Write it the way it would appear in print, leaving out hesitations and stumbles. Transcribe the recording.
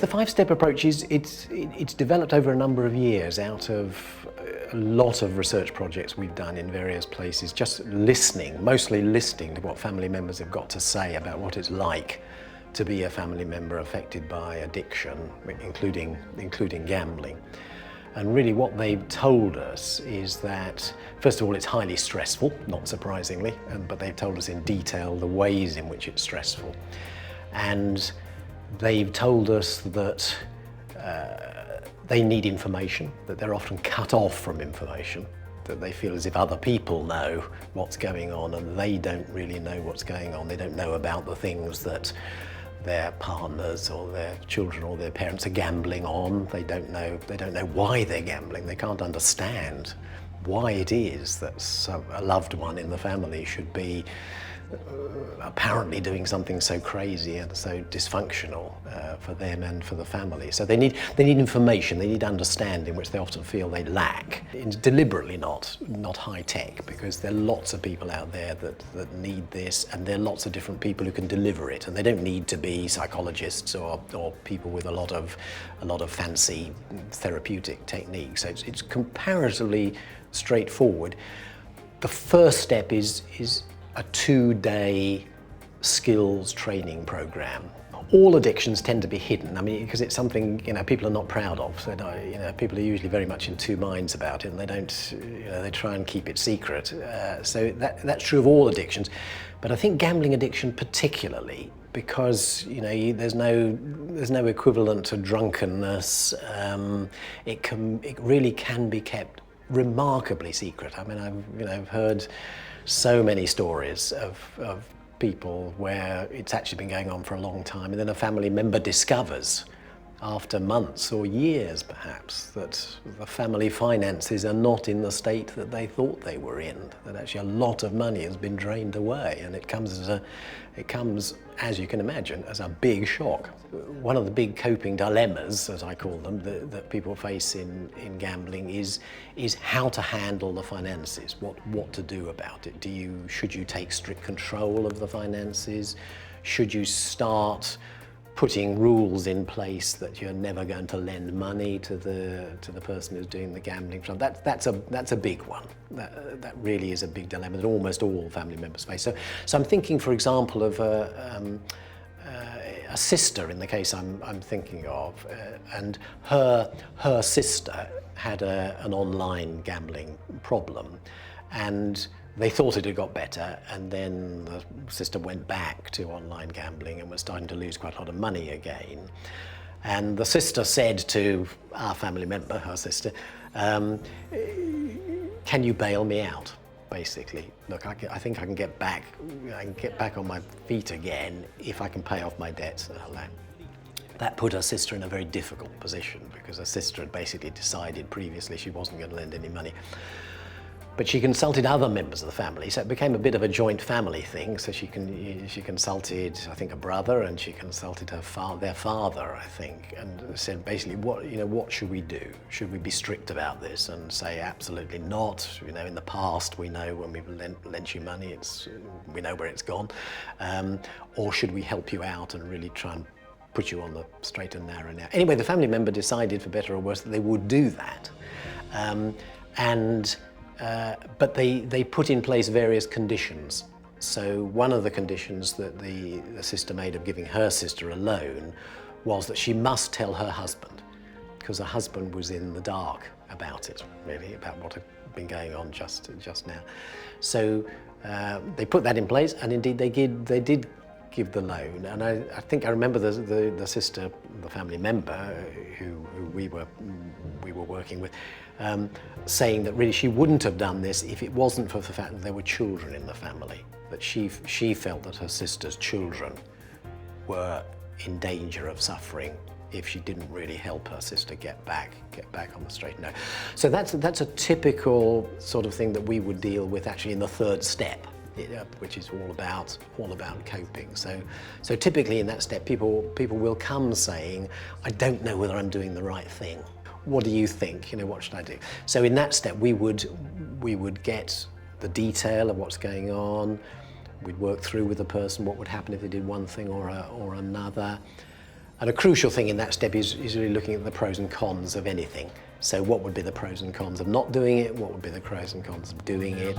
the five-step approach it's developed over a number of years out of a lot of research projects we've done in various places, just mostly listening to what family members have got to say about what it's like to be a family member affected by addiction, including gambling. And really what they've told us is that, first of all, it's highly stressful, not surprisingly, but they've told us in detail the ways in which it's stressful. And they've told us that they need information, that they're often cut off from information, that they feel as if other people know what's going on and they don't really know what's going on. They don't know about the things that their partners or their children or their parents are gambling on. They don't know why they're gambling. They can't understand why it is that a loved one in the family should be apparently doing something so crazy and so dysfunctional for them and for the family. So they need information, they need understanding, which they often feel they lack. It's deliberately not high tech, because there are lots of people out there that need this, and there are lots of different people who can deliver it, and they don't need to be psychologists or people with a lot of fancy therapeutic techniques. So it's comparatively straightforward. The first step is a 2-day skills training program. All addictions tend to be hidden, because it's something people are not proud of. So people are usually very much in two minds about it, and they don't. They try and keep it secret. So that's true of all addictions, but I think gambling addiction particularly, because there's no equivalent to drunkenness. It really can be kept remarkably secret. I've heard so many stories of people where it's actually been going on for a long time, and then a family member discovers after months or years perhaps that the family finances are not in the state that they thought they were in, that actually a lot of money has been drained away, and it comes, as you can imagine, as a big shock. One of the big coping dilemmas, as I call them, that people face in gambling is how to handle the finances, what to do about it. Should you take strict control of the finances? Should you start putting rules in place that you're never going to lend money to the person who's doing the gambling? That's a big one. That really is a big dilemma that almost all family members face. So I'm thinking, for example, of a sister in the case I'm thinking of, and her sister had an online gambling problem, and they thought it had got better, and then the sister went back to online gambling and was starting to lose quite a lot of money again. And the sister said to our family member, her sister, can you bail me out? Basically, look, I think I can get back on my feet again if I can pay off my debts. That put her sister in a very difficult position, because her sister had basically decided previously she wasn't going to lend any money. But she consulted other members of the family, so it became a bit of a joint family thing. So she consulted, I think, a brother, and she consulted their father, I think, and said basically, what should we do? Should we be strict about this and say absolutely not? In the past, we know when we've lent you money, we know where it's gone, or should we help you out and really try and put you on the straight and narrow now? Anyway, the family member decided, for better or worse, that they would do that, but they put in place various conditions. So one of the conditions that the sister made of giving her sister a loan was that she must tell her husband, because her husband was in the dark about it, really, about what had been going on just now. So they put that in place, and indeed they did give the loan. And I think I remember the sister, the family member who we were working with, saying that really she wouldn't have done this if it wasn't for the fact that there were children in the family, that she felt that her sister's children were in danger of suffering if she didn't really help her sister get back on the straight and narrow. So that's a typical sort of thing that we would deal with actually in the third step, which is all about coping. So typically in that step, people will come saying, I don't know whether I'm doing the right thing. What do you think? What should I do? So in that step, we would get the detail of what's going on. We'd work through with the person what would happen if they did one thing or another. And a crucial thing in that step is really looking at the pros and cons of anything. So what would be the pros and cons of not doing it? What would be the pros and cons of doing it?